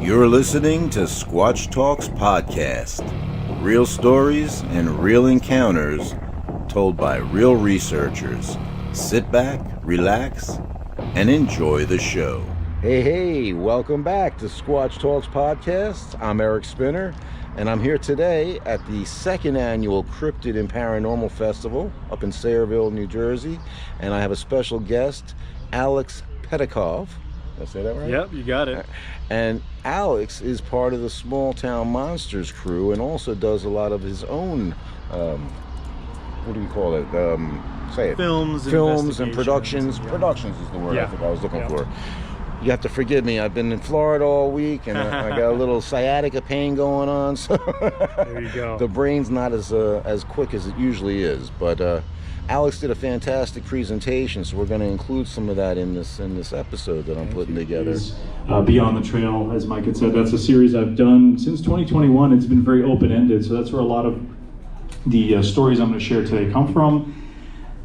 You're listening to Squatch Talks Podcast. Real stories and real encounters told by real researchers. Sit back, relax, and enjoy the show. Hey, welcome back to Squatch Talks Podcast. I'm Eric Spinner, and I'm here today at the second annual Cryptid and Paranormal Festival up in Sayreville, New Jersey, and I have a special guest, Aleksandar Petakov. Did I say that right? Yep, you got it. And Alex is part of the Small Town Monsters crew and also does a lot of his own, what do you call it? Say it. Films and productions. Yeah. Productions is the word I think I was looking for. You have to forgive me. I've been in Florida all week, and I got a little sciatica pain going on. So there you go. The brain's not as quick as it usually is. But Alex did a fantastic presentation, so we're going to include some of that in this episode that I'm putting together. Beyond the Trail, as Mike had said, that's a series I've done since 2021. It's been very open-ended, so that's where a lot of the stories I'm going to share today come from.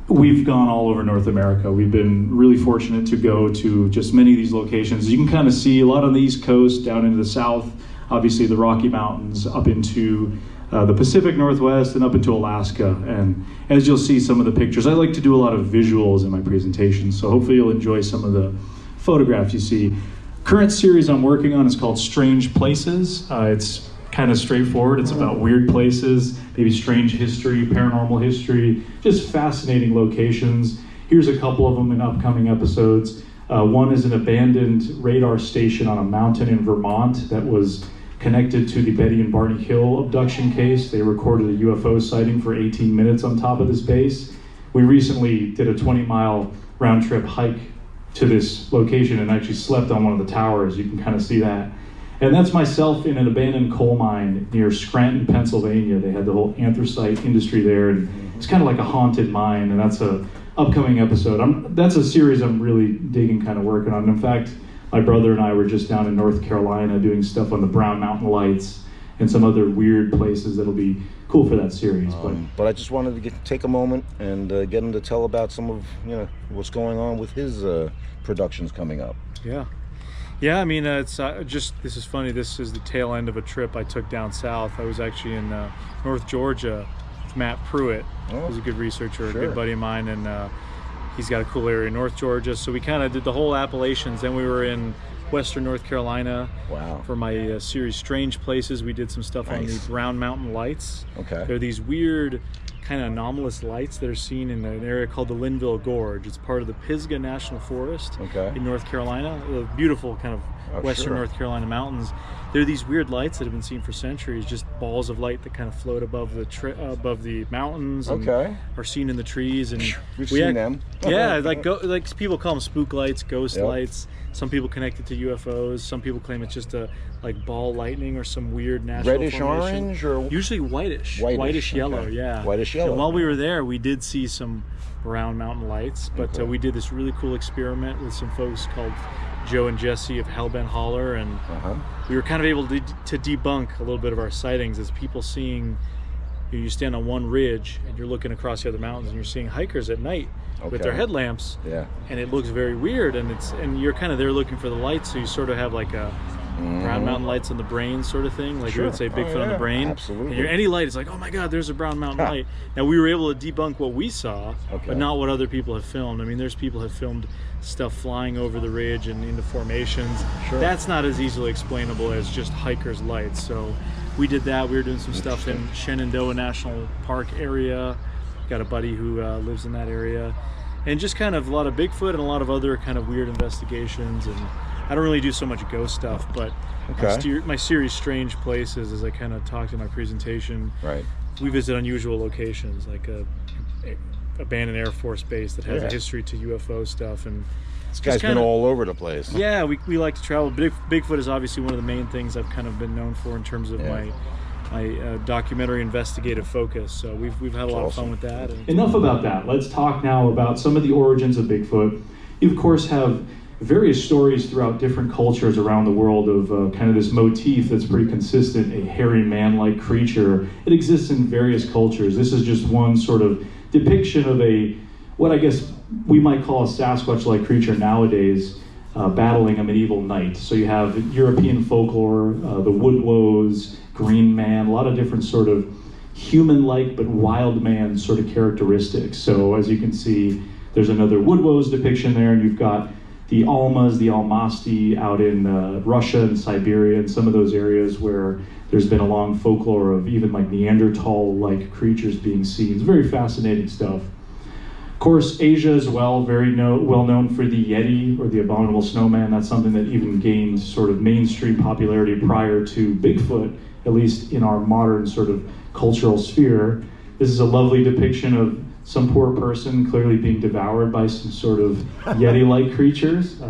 We've gone all over North America. We've been really fortunate to go to just many of these locations. You can kind of see a lot on the East Coast, down into the South, obviously the Rocky Mountains, up into the Pacific Northwest, and up into Alaska. And as you'll see some of the pictures, I like to do a lot of visuals in my presentation, so hopefully you'll enjoy some of the photographs you see. Current series I'm working on is called Strange Places. It's kind of straightforward. It's about weird places, maybe strange history, paranormal history, just fascinating locations. Here's a couple of them in upcoming episodes. One is an abandoned radar station on a mountain in Vermont that was connected to the Betty and Barney Hill abduction case. They recorded a UFO sighting for 18 minutes on top of this base. We recently did a 20-mile round-trip hike to this location and actually slept on one of the towers. You can kind of see that. And that's myself in an abandoned coal mine near Scranton, Pennsylvania. They had the whole anthracite industry there, and it's kind of like a haunted mine, and that's a upcoming episode. That's a series I'm really digging, kind of working on. In fact, my brother and I were just down in North Carolina doing stuff on the Brown Mountain Lights and some other weird places that'll be cool for that series. But I just wanted to take a moment and get him to tell about some of what's going on with his productions coming up. Yeah, I mean, it's this is funny. This is the tail end of a trip I took down south. I was actually in North Georgia with Matt Pruitt, who's a good researcher, a good buddy of mine, and he's got a cool area in North Georgia. So we kind of did the whole Appalachians. Then we were in Western North Carolina for my series Strange Places. We did some stuff on the Brown Mountain Lights. Okay. They're these weird kind of anomalous lights that are seen in an area called the Linville Gorge. It's part of the Pisgah National Forest in North Carolina, the beautiful kind of western North Carolina mountains. There are these weird lights that have been seen for centuries, just balls of light that kind of float above the mountains and are seen in the trees. And we've seen them. Yeah, like people call them spook lights, ghost lights. Some people connect it to UFOs. Some people claim it's just a ball lightning or some weird natural reddish formation. Orange or usually whitish yellow. Yeah, whitish yellow. And while we were there, we did see some Brown Mountain Lights, but we did this really cool experiment with some folks called Joe and Jesse of Hellbent Holler, and we were kind of able to debunk a little bit of our sightings as people seeing. You stand on one ridge and you're looking across the other mountains and you're seeing hikers at night with their headlamps, and it looks very weird, and you're kind of there looking for the lights, so you sort of have like a Brown Mountain Lights on the brain sort of thing, like you would say Bigfoot on the brain. Absolutely. And any light is like, oh my God, there's a Brown Mountain Light. Now we were able to debunk what we saw, but not what other people have filmed. I mean, there's people have filmed stuff flying over the ridge and into formations. That's not as easily explainable as just hikers' lights. So we did that. We were doing some stuff in Shenandoah National Park area. Got a buddy who lives in that area, and just kind of a lot of Bigfoot and a lot of other kind of weird investigations. And I don't really do so much ghost stuff, but my series Strange Places, as I kind of talked in my presentation, we visit unusual locations, like a abandoned Air Force base that has a history to UFO stuff. And this guy's been all over the place. Yeah, we like to travel. Bigfoot is obviously one of the main things I've kind of been known for in terms of my documentary investigative focus. So we've had a lot of fun with that. Enough about that. Let's talk now about some of the origins of Bigfoot. You, of course, have various stories throughout different cultures around the world of kind of this motif that's pretty consistent, a hairy man-like creature. It exists in various cultures. This is just one sort of depiction of what I guess we might call a Sasquatch-like creature nowadays. battling a medieval knight. So you have European folklore, the woodwoes, Green Man, a lot of different sort of human-like but wild man sort of characteristics. So as you can see, there's another woodwoes depiction there, and you've got the Almas, the Almasti out in Russia and Siberia and some of those areas where there's been a long folklore of even like Neanderthal-like creatures being seen. It's very fascinating stuff. Of course, Asia as well, very well known for the Yeti or the abominable snowman. That's something that even gained sort of mainstream popularity prior to Bigfoot, at least in our modern sort of cultural sphere. This is a lovely depiction of some poor person clearly being devoured by some sort of Yeti-like creatures.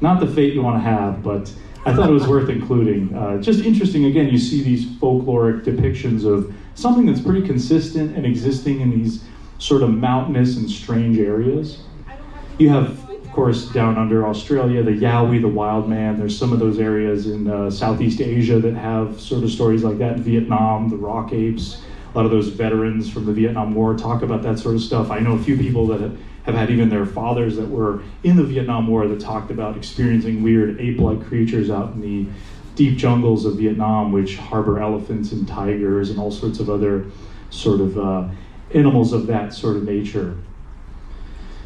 Not the fate you want to have, but I thought it was worth including. Just interesting, again, you see these folkloric depictions of something that's pretty consistent and existing in these sort of mountainous and strange areas. You have, of course, down under Australia, the Yowie, the wild man. There's some of those areas in Southeast Asia that have sort of stories like that. Vietnam, the rock apes. A lot of those veterans from the Vietnam War talk about that sort of stuff. I know a few people that have had even their fathers that were in the Vietnam War that talked about experiencing weird ape-like creatures out in the deep jungles of Vietnam, which harbor elephants and tigers and all sorts of other sort of animals of that sort of nature.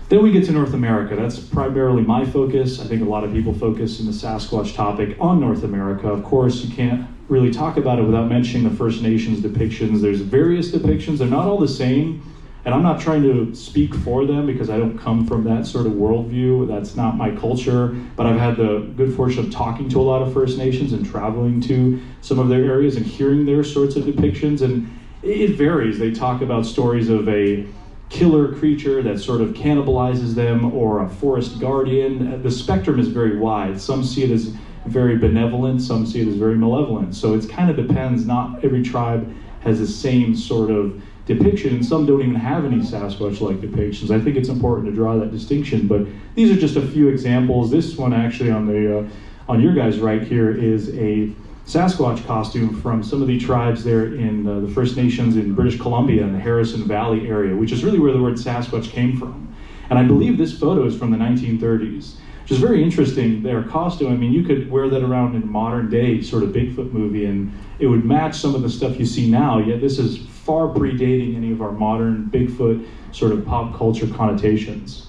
Then we get to North America. That's primarily my focus. I think a lot of people focus in the Sasquatch topic on North America. Of course, you can't really talk about it without mentioning the First Nations depictions. There's various depictions. They're not all the same, and I'm not trying to speak for them because I don't come from that sort of worldview. That's not my culture, but I've had the good fortune of talking to a lot of First Nations and traveling to some of their areas and hearing their sorts of depictions, and it varies. They talk about stories of a killer creature that sort of cannibalizes them or a forest guardian. The spectrum is very wide. Some see it as very benevolent, some see it as very malevolent. So it kind of depends. Not every tribe has the same sort of depiction, and some don't even have any Sasquatch-like depictions. I think it's important to draw that distinction, but these are just a few examples. This one actually on your guys' right here is a Sasquatch costume from some of the tribes there in the First Nations in British Columbia in the Harrison Valley area, which is really where the word Sasquatch came from. And I believe this photo is from the 1930s, which is very interesting. Their costume, I mean, you could wear that around in a modern day sort of Bigfoot movie and it would match some of the stuff you see now, yet this is far predating any of our modern Bigfoot sort of pop culture connotations.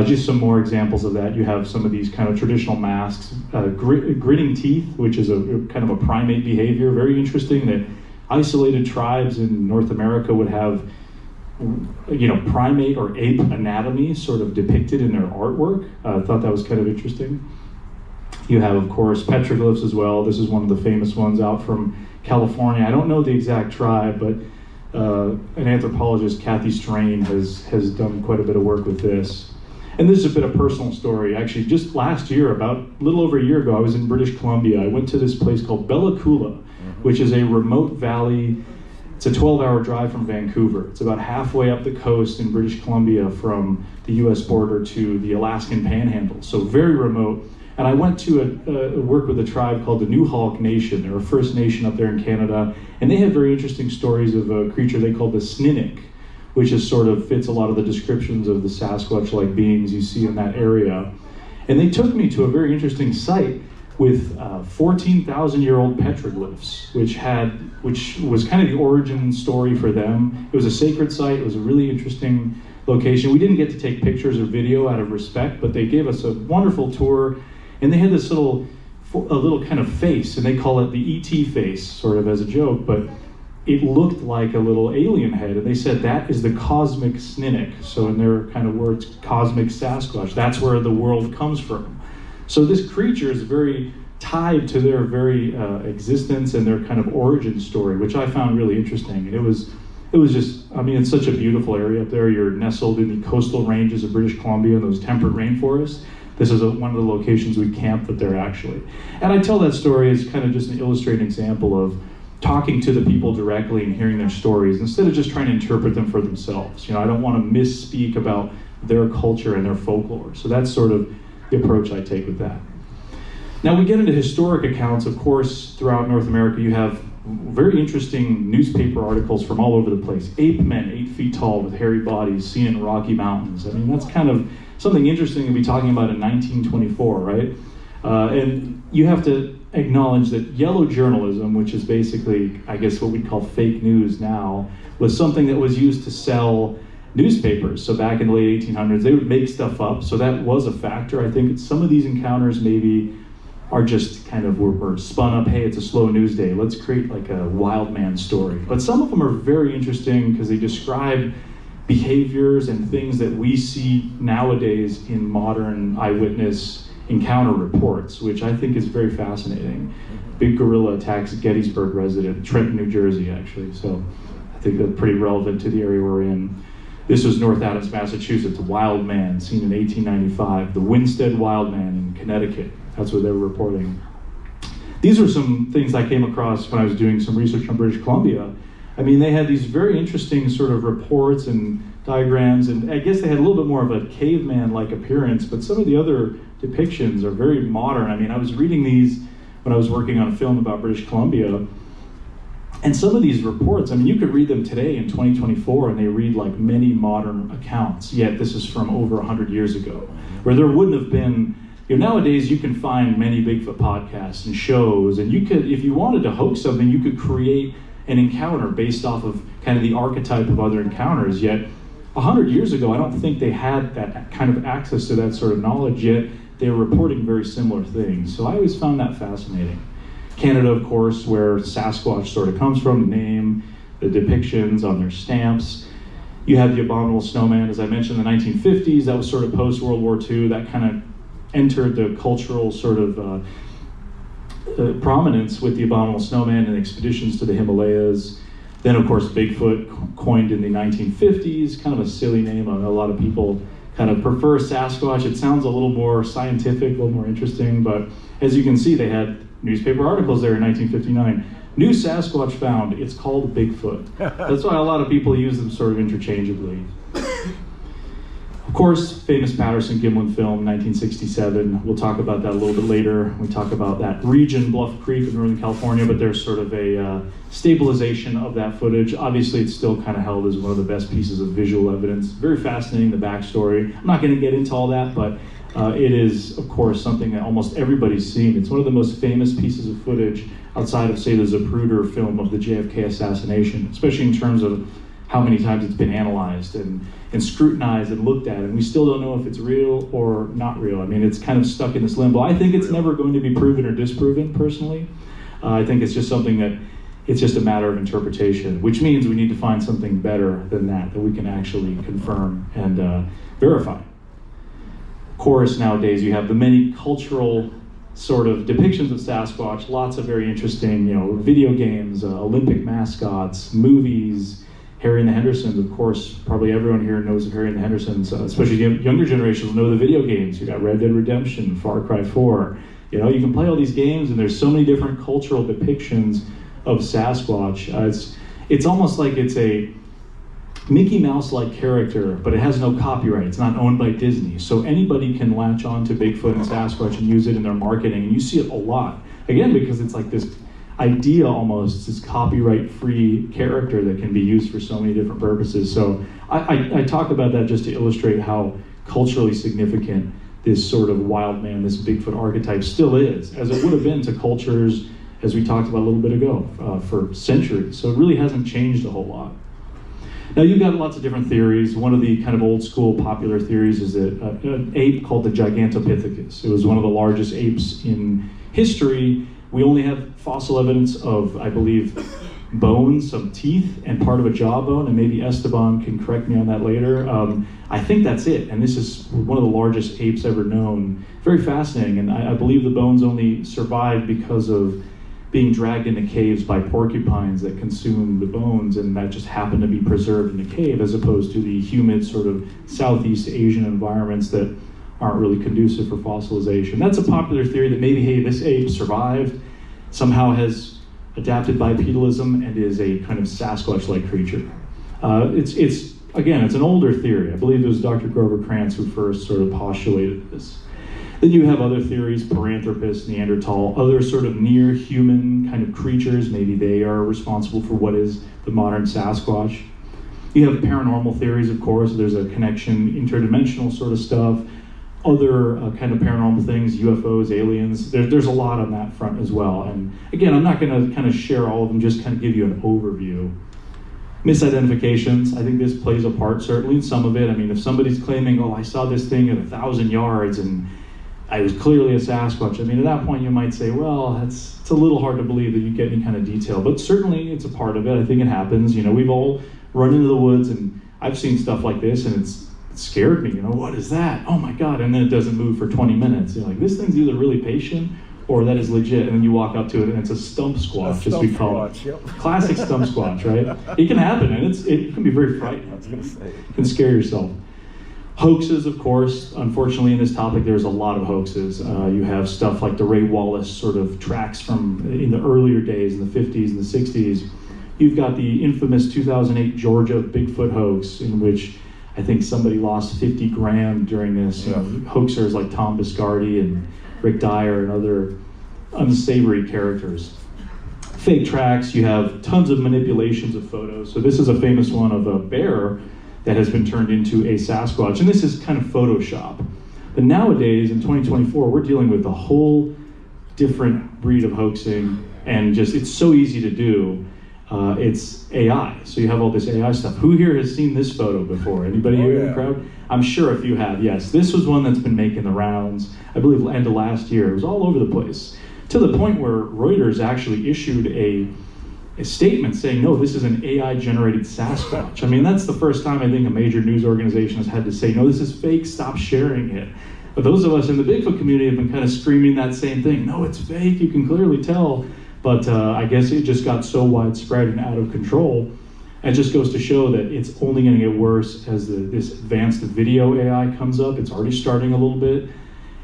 Just some more examples of that. You have some of these kind of traditional masks, gritting teeth, which is a kind of a primate behavior. Very interesting that isolated tribes in North America would have, primate or ape anatomy sort of depicted in their artwork. I thought that was kind of interesting. You have, of course, petroglyphs as well. This is one of the famous ones out from California. I don't know the exact tribe, but an anthropologist, Kathy Strain, has done quite a bit of work with this. And this is a bit of personal story. Actually, just last year, about a little over a year ago, I was in British Columbia. I went to this place called Bella Coola, which is a remote valley. It's a 12-hour drive from Vancouver. It's about halfway up the coast in British Columbia from the US border to the Alaskan Panhandle, so very remote. And I went to work with a tribe called the Newhalk Nation. They're a First Nation up there in Canada, and they had very interesting stories of a creature they called the Sninnik, which is sort of fits a lot of the descriptions of the Sasquatch-like beings you see in that area. And they took me to a very interesting site with 14,000-year-old petroglyphs, which was kind of the origin story for them. It was a sacred site. It was a really interesting location. We didn't get to take pictures or video out of respect, but they gave us a wonderful tour, and they had this little kind of face, and they call it the ET face, sort of as a joke, but it looked like a little alien head, and they said that is the cosmic Sninnik. So in their kind of words, cosmic Sasquatch. That's where the world comes from. So this creature is very tied to their very existence and their kind of origin story, which I found really interesting. And it was just, I mean, it's such a beautiful area up there. You're nestled in the coastal ranges of British Columbia, those temperate rainforests. This is one of the locations we camped up there, actually. And I tell that story as kind of just an illustrating example of talking to the people directly and hearing their stories instead of just trying to interpret them for themselves. I don't want to misspeak about their culture and their folklore. So that's sort of the approach I take with that. Now we get into historic accounts. Of course, throughout North America, you have very interesting newspaper articles from all over the place. Ape men, 8 feet tall with hairy bodies seen in Rocky Mountains. I mean, that's kind of something interesting to be talking about in 1924, right? And you have to acknowledge that yellow journalism, which is basically, I guess, what we'd call fake news now, was something that was used to sell newspapers. So back in the late 1800s, they would make stuff up. So that was a factor. I think some of these encounters maybe are just kind of, were spun up, hey, it's a slow news day, let's create like a wild man story. But some of them are very interesting because they describe behaviors and things that we see nowadays in modern eyewitness encounter reports, which I think is very fascinating. Big gorilla attacks Gettysburg resident, Trenton, New Jersey, actually. So I think that's pretty relevant to the area we're in. This was North Adams, Massachusetts, wild man seen in 1895. The Winstead wild man in Connecticut. That's what they were reporting. These are some things I came across when I was doing some research on British Columbia. I mean, they had these very interesting sort of reports and diagrams, and I guess they had a little bit more of a caveman-like appearance, but some of the other depictions are very modern. I mean, I was reading these when I was working on a film about British Columbia, and some of these reports, I mean, you could read them today in 2024, and they read like many modern accounts, yet this is from over 100 years ago, where there wouldn't have been, you know, nowadays you can find many Bigfoot podcasts and shows, and you could, if you wanted to hoax something, you could create an encounter based off of kind of the archetype of other encounters. Yet 100 years ago, I don't think they had that kind of access to that sort of knowledge, yet they were reporting very similar things. So I always found that fascinating. Canada, of course, where Sasquatch sort of comes from, the name, the depictions on their stamps. You had the abominable snowman, as I mentioned, in the 1950s. That was sort of post-World War II. That kind of entered the cultural sort of prominence with the abominable snowman and expeditions to the Himalayas. Then, of course, Bigfoot, coined in the 1950s, kind of a silly name. I know a lot of people kind of prefer Sasquatch. It sounds a little more scientific, a little more interesting, but as you can see, they had newspaper articles there in 1959. New Sasquatch found, it's called Bigfoot. That's why a lot of people use them sort of interchangeably. Of course, famous Patterson-Gimlin film, 1967. We'll talk about that a little bit later. We talk about that region, Bluff Creek in Northern California, but there's sort of a stabilization of that footage. Obviously, it's still kind of held as one of the best pieces of visual evidence. Very fascinating, the backstory. I'm not going to get into all that, but it is, of course, something that almost everybody's seen. It's one of the most famous pieces of footage outside of, say, the Zapruder film of the JFK assassination, especially in terms of how many times it's been analyzed and scrutinized and looked at, and we still don't know if it's real or not real. I mean, it's kind of stuck in this limbo. I think it's never going to be proven or disproven, personally. I think it's just something that, it's just a matter of interpretation, which means we need to find something better than that we can actually confirm and verify. Of course, nowadays you have the many cultural sort of depictions of Sasquatch, lots of very interesting, you know, video games, Olympic mascots, movies. Harry and the Hendersons, of course, probably everyone here knows of Harry and the Hendersons, especially younger generations know the video games. You got Red Dead Redemption, Far Cry 4. You know, you can play all these games, and there's so many different cultural depictions of Sasquatch. It's almost like it's a Mickey Mouse-like character, but it has no copyright. It's not owned by Disney. So anybody can latch on to Bigfoot and Sasquatch and use it in their marketing, and you see it a lot. Again, because it's like this idea almost, this copyright-free character that can be used for so many different purposes. So I talk about that just to illustrate how culturally significant this sort of wild man, this Bigfoot archetype still is, as it would have been to cultures, as we talked about a little bit ago, for centuries. So it really hasn't changed a whole lot. Now, you've got lots of different theories. One of the kind of old school popular theories is that an ape called the Gigantopithecus. It was one of the largest apes in history. We only have fossil evidence of, I believe, bones, some teeth, and part of a jawbone, and maybe Esteban can correct me on that later. I think that's it, and this is one of the largest apes ever known. Very fascinating, and I believe the bones only survived because of being dragged into caves by porcupines that consumed the bones, and that just happened to be preserved in the cave, as opposed to the humid sort of Southeast Asian environments that aren't really conducive for fossilization. That's a popular theory that maybe, hey, this ape survived, somehow has adapted bipedalism, and is a kind of Sasquatch-like creature. It's an older theory. I believe it was Dr. Grover Krantz who first sort of postulated this. Then you have other theories, Paranthropus, Neanderthal, other sort of near-human kind of creatures. Maybe they are responsible for what is the modern Sasquatch. You have paranormal theories, of course. There's a connection, interdimensional sort of stuff. Other kind of paranormal things, UFOs, aliens. There's a lot on that front as well. And again, I'm not going to kind of share all of them, just kind of give you an overview. Misidentifications, I think this plays a part, certainly in some of it. I mean, if somebody's claiming, oh, I saw this thing at 1,000 yards and I was clearly a Sasquatch, I mean, at that point you might say, well, it's a little hard to believe that you get any kind of detail, but certainly it's a part of it. I think it happens. You know, we've all run into the woods, and I've seen stuff like this, and it scared me. You know, what is that? Oh my God, and then it doesn't move for 20 minutes. You're like, this thing's either really patient or that is legit, and then you walk up to it and it's a stump squatch, as we call it. Yep. Classic stump squatch, right? It can happen, and it can be very frightening. I was going to say. It can scare yourself. Hoaxes, of course. Unfortunately, in this topic, there's a lot of hoaxes. You have stuff like the Ray Wallace sort of tracks from in the earlier days, in the 50s and the 60s. You've got the infamous 2008 Georgia Bigfoot hoax, in which I think somebody lost 50 grand during this. Yeah. Hoaxers like Tom Biscardi and Rick Dyer and other unsavory characters. Fake tracks, you have tons of manipulations of photos. So this is a famous one of a bear that has been turned into a Sasquatch. And this is kind of Photoshop. But nowadays, in 2024, we're dealing with a whole different breed of hoaxing, and just, it's so easy to do. It's AI. So you have all this AI stuff. Who here has seen this photo before? Anybody here in the crowd? I'm sure a few have, yes. This was one that's been making the rounds, I believe, end of last year. It was all over the place, to the point where Reuters actually issued a statement saying, no, this is an AI-generated Sasquatch. I mean, that's the first time I think a major news organization has had to say, no, this is fake, stop sharing it. But those of us in the Bigfoot community have been kind of screaming that same thing. No, it's fake, you can clearly tell. But I guess it just got so widespread and out of control. It just goes to show that it's only going to get worse as this advanced video AI comes up. It's already starting a little bit.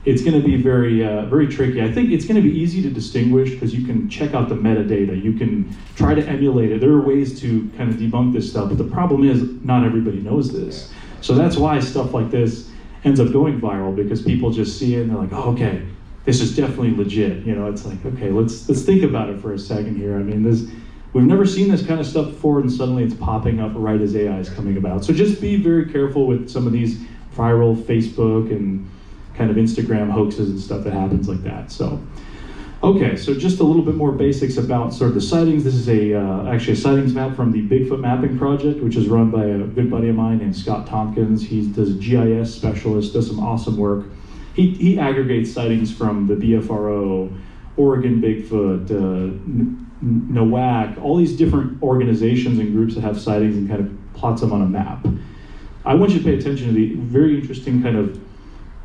It's going to be very, very tricky. I think it's going to be easy to distinguish because you can check out the metadata. You can try to emulate it. There are ways to kind of debunk this stuff, but the problem is not everybody knows this. So that's why stuff like this ends up going viral, because people just see it and they're like, oh, okay, this is definitely legit. You know, it's like, okay, let's think about it for a second here. I mean, we've never seen this kind of stuff before, and suddenly it's popping up right as AI is coming about. So just be very careful with some of these viral Facebook and kind of Instagram hoaxes and stuff that happens like that. So, okay, so just a little bit more basics about sort of the sightings. This is actually a sightings map from the Bigfoot Mapping Project, which is run by a good buddy of mine named Scott Tompkins. He does a GIS specialist, does some awesome work. He aggregates sightings from the BFRO, Oregon Bigfoot, NOAC, all these different organizations and groups that have sightings, and kind of plots them on a map. I want you to pay attention to the very interesting kind of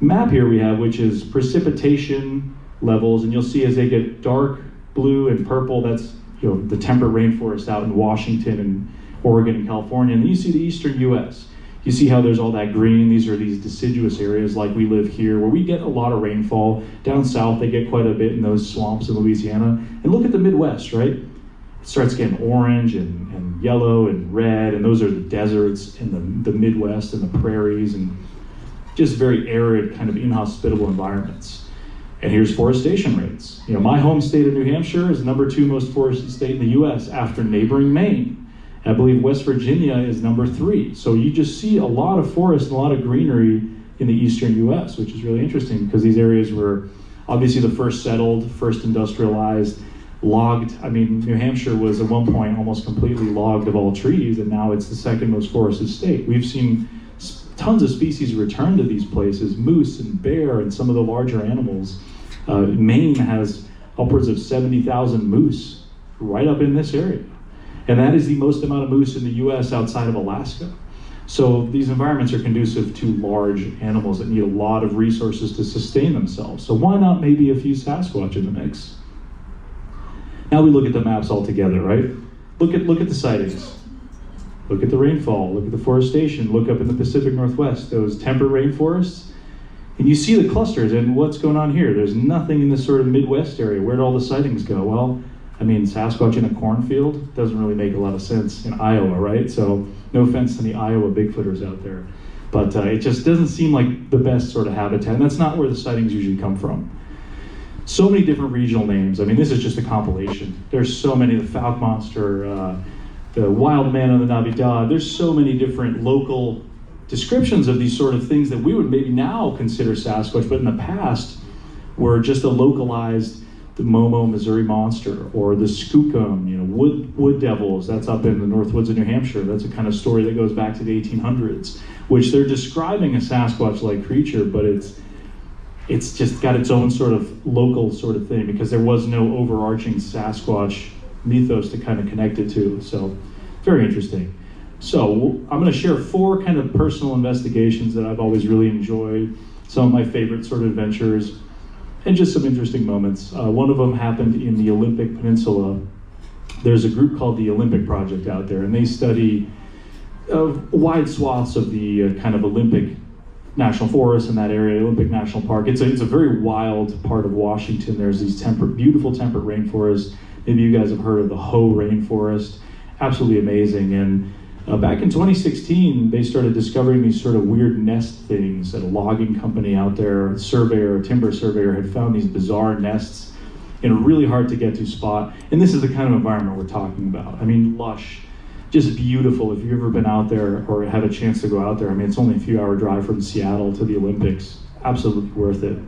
map here we have, which is precipitation levels, and you'll see as they get dark blue and purple, that's, you know, the temperate rainforest out in Washington and Oregon and California, and then you see the eastern U.S. You see how there's all that green. These are these deciduous areas like we live here, where we get a lot of rainfall. Down south, they get quite a bit in those swamps in Louisiana. And look at the Midwest, right? It starts getting orange and yellow and red, and those are the deserts in the Midwest and the prairies, and just very arid, kind of inhospitable environments. And here's forestation rates. You know, my home state of New Hampshire is number 2 most forested state in the U.S. after neighboring Maine. I believe West Virginia is number 3. So you just see a lot of forest and a lot of greenery in the eastern U.S., which is really interesting, because these areas were obviously the first settled, first industrialized, logged. I mean, New Hampshire was at one point almost completely logged of all trees, and now it's the 2nd most forested state. We've seen tons of species return to these places, moose and bear and some of the larger animals. Maine has upwards of 70,000 moose right up in this area. And that is the most amount of moose in the U.S. outside of Alaska. So these environments are conducive to large animals that need a lot of resources to sustain themselves. So why not maybe a few Sasquatch in the mix? Now we look at the maps all together, right? Look at the sightings. Look at the rainfall, look at the forestation, look up in the Pacific Northwest, those temperate rainforests, and you see the clusters. And what's going on here? There's nothing in this sort of Midwest area. Where'd all the sightings go? Well, I mean, Sasquatch in a cornfield doesn't really make a lot of sense in Iowa, right? So no offense to the Iowa Bigfooters out there, but it just doesn't seem like the best sort of habitat, and that's not where the sightings usually come from. So many different regional names. I mean, this is just a compilation. There's so many. The Fouke Monster, the wild man of the Navidad. There's so many different local descriptions of these sort of things that we would maybe now consider Sasquatch, but in the past were just a localized, the Momo Missouri Monster, or the Skookum, wood devils. That's up in the North Woods of New Hampshire. That's a kind of story that goes back to the 1800s, which they're describing a Sasquatch-like creature, but it's just got its own sort of local sort of thing, because there was no overarching Sasquatch mythos to kind of connect it to. So very interesting. So I'm going to share 4 kind of personal investigations that I've always really enjoyed, some of my favorite sort of adventures, and just some interesting moments. One of them happened in the Olympic Peninsula. There's a group called the Olympic Project out there, and they study wide swaths of the kind of Olympic National Forest in that area, Olympic National Park. It's a very wild part of Washington. There's these beautiful temperate rainforests. Maybe you guys have heard of the Hoh Rainforest. Absolutely amazing. And back in 2016, they started discovering these sort of weird nest things at a logging company out there. A timber surveyor had found these bizarre nests in a really hard to get to spot. And this is the kind of environment we're talking about. I mean, lush, just beautiful. If you've ever been out there or have a chance to go out there, I mean, it's only a few hour drive from Seattle to the Olympics. Absolutely worth it.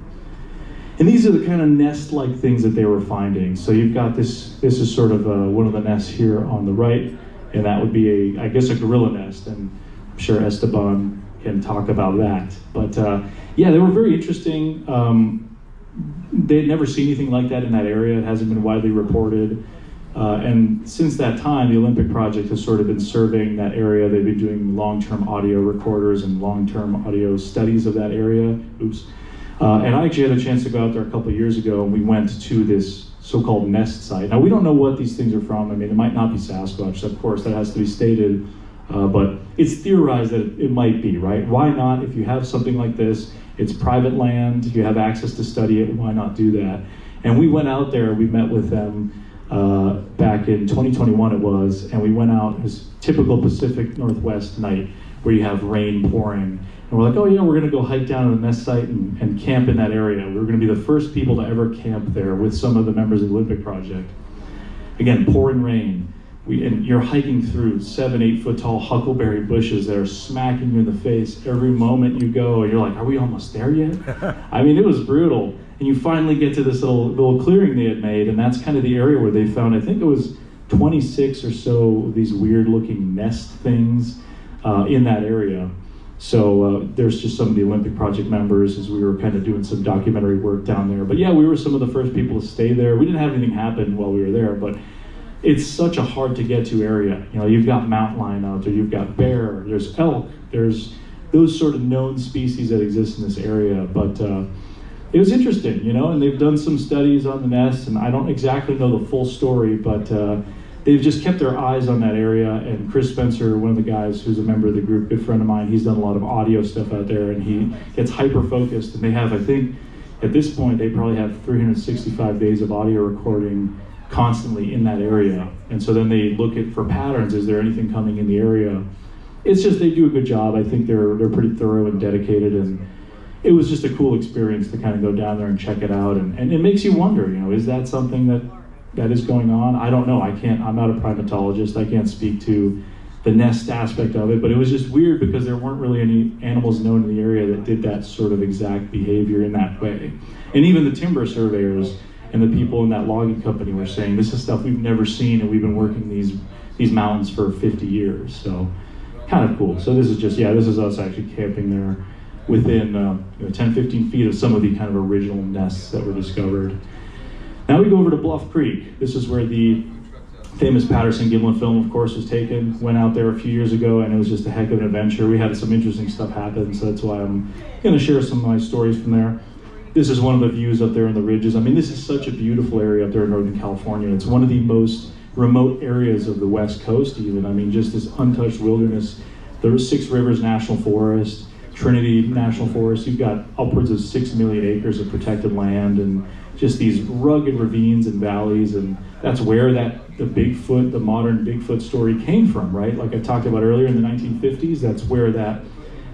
And these are the kind of nest-like things that they were finding. So you've got this is sort of one of the nests here on the right, and that would be I guess a gorilla nest, and I'm sure Esteban can talk about that. But yeah, they were very interesting. They had never seen anything like that in that area. It hasn't been widely reported. And since that time, the Olympic Project has sort of been surveying that area. They've been doing long-term audio recorders and long-term audio studies of that area. And I actually had a chance to go out there a couple of years ago, and we went to this so-called nest site. Now, we don't know what these things are from. I mean, it might not be Sasquatch, of course, that has to be stated, but it's theorized that it might be, right? Why not? If you have something like this, it's private land, you have access to study it, why not do that? And we went out there, we met with them back in 2021 it was, and we went out, this typical Pacific Northwest night where you have rain pouring. And we're like, oh yeah, we're gonna go hike down to the nest site and camp in that area. We're gonna be the first people to ever camp there with some of the members of the Olympic Project. Again, pouring rain. And you're hiking through 7-8 foot tall huckleberry bushes that are smacking you in the face every moment you go. And you're like, are we almost there yet? I mean, it was brutal. And you finally get to this little clearing they had made, and that's kind of the area where they found, I think it was 26 or so of these weird looking nest things in that area. So there's just some of the Olympic Project members as we were kind of doing some documentary work down there. But yeah, we were some of the first people to stay there. We didn't have anything happen while we were there, but it's such a hard to get to area. You've got mountain lion out there, you've got bear, there's elk, there's those sort of known species that exist in this area. But it was interesting, and they've done some studies on the nests, and I don't exactly know the full story, but they've just kept their eyes on that area. And Chris Spencer, one of the guys who's a member of the group, good friend of mine, he's done a lot of audio stuff out there, and he gets hyper-focused. And they have, I think, at this point, they probably have 365 days of audio recording constantly in that area. And so then they look for patterns. Is there anything coming in the area? It's just, they do a good job. I think they're pretty thorough and dedicated, and it was just a cool experience to kind of go down there and check it out. And it makes you wonder, is that something that is going on? I don't know. I'm not a primatologist. I can't speak to the nest aspect of it, but it was just weird because there weren't really any animals known in the area that did that sort of exact behavior in that way. And even the timber surveyors and the people in that logging company were saying, this is stuff we've never seen, and we've been working these mountains for 50 years. So kind of cool. So this is us actually camping there within 10-15 feet of some of the kind of original nests that were discovered. Now we go over to Bluff Creek. This is where the famous Patterson-Gimlin film, of course, was taken. Went out there a few years ago, and it was just a heck of an adventure. We had some interesting stuff happen, so that's why I'm going to share some of my stories from there. This is one of the views up there in the ridges. I mean, this is such a beautiful area up there in Northern California. It's one of the most remote areas of the West Coast even. I mean, just this untouched wilderness. There's 6 Rivers National Forest, Trinity National Forest. You've got upwards of 6 million acres of protected land, and just these rugged ravines and valleys. And that's where the modern Bigfoot story came from, right? Like I talked about earlier in the 1950s, that's where that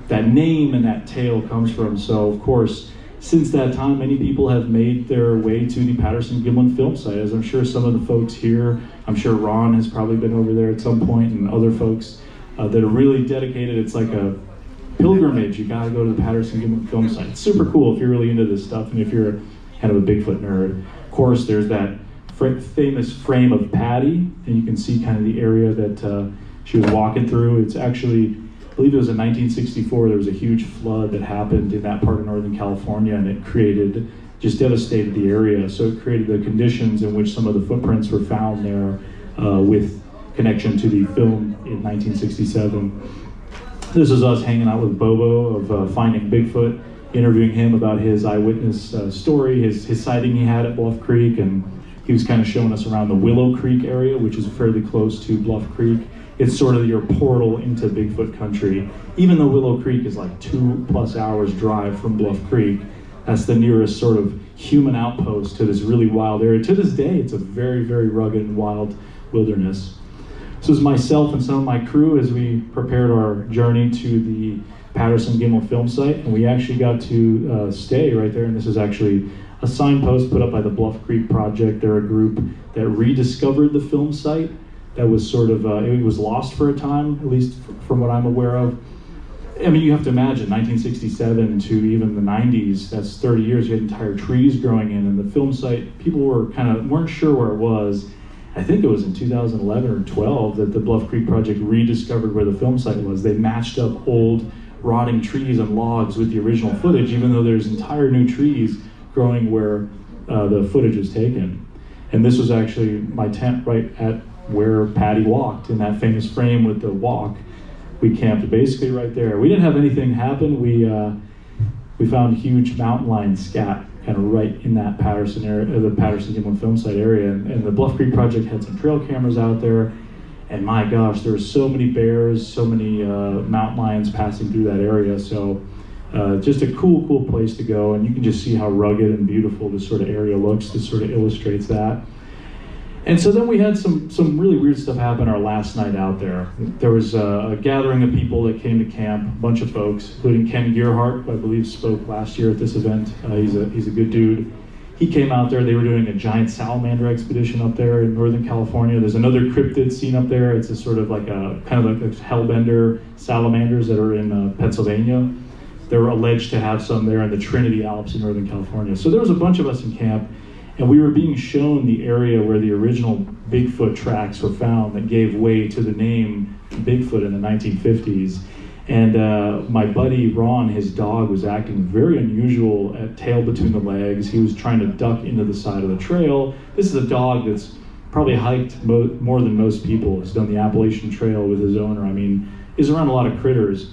name and that tale comes from. So of course, since that time, many people have made their way to the Patterson-Gimlin film site, as I'm sure some of the folks here, I'm sure Ron has probably been over there at some point, and other folks that are really dedicated. It's like a pilgrimage. You gotta go to the Patterson-Gimlin film site. It's super cool if you're really into this stuff and if you're kind of a Bigfoot nerd. Of course, there's that famous frame of Patty, and you can see kind of the area that she was walking through. It's actually, I believe it was in 1964, there was a huge flood that happened in that part of Northern California, and it just devastated the area. So it created the conditions in which some of the footprints were found there with connection to the film in 1967. This is us hanging out with Bobo of Finding Bigfoot, interviewing him about his eyewitness story, his sighting he had at Bluff Creek, and he was kind of showing us around the Willow Creek area, which is fairly close to Bluff Creek. It's sort of your portal into Bigfoot country. Even though Willow Creek is like 2+ hours drive from Bluff Creek, that's the nearest sort of human outpost to this really wild area. To this day, it's a very, very rugged and wild wilderness. This was myself and some of my crew as we prepared our journey to the Patterson-Gimlin film site, and we actually got to stay right there. And this is actually a signpost put up by the Bluff Creek Project. They're a group that rediscovered the film site that was sort of, it was lost for a time, at least from what I'm aware of. I mean, you have to imagine 1967 to even the 90s, that's 30 years, you had entire trees growing in, and the film site, people weren't sure where it was. I think it was in 2011 or 12 that the Bluff Creek Project rediscovered where the film site was. They matched up old rotting trees and logs with the original footage, even though there's entire new trees growing where the footage was taken. And this was actually my tent right at where Patty walked in that famous frame with the walk. We camped basically right there. We didn't have anything happen. We found huge mountain lion scat kind of right in that Patterson area, the Patterson-Gimlin film site area. And the Bluff Creek Project had some trail cameras out there. And my gosh, there were so many bears, so many mountain lions passing through that area. So just a cool place to go. And you can just see how rugged and beautiful this sort of area looks. This sort of illustrates that. And so then we had some really weird stuff happen our last night out there. There was a gathering of people that came to camp, a bunch of folks, including Ken Gearhart, who I believe spoke last year at this event. He's a good dude. He came out there. They were doing a giant salamander expedition up there in Northern California. There's another cryptid scene up there. It's a sort of like a kind of like a hellbender salamanders that are in Pennsylvania. They were alleged to have some there in the Trinity Alps in Northern California. So there was a bunch of us in camp. And we were being shown the area where the original Bigfoot tracks were found that gave way to the name Bigfoot in the 1950s. And my buddy Ron, his dog, was acting very unusual at tail between the legs. He was trying to duck into the side of the trail. This is a dog that's probably hiked more than most people. Has done the Appalachian Trail with his owner. I mean, is around a lot of critters.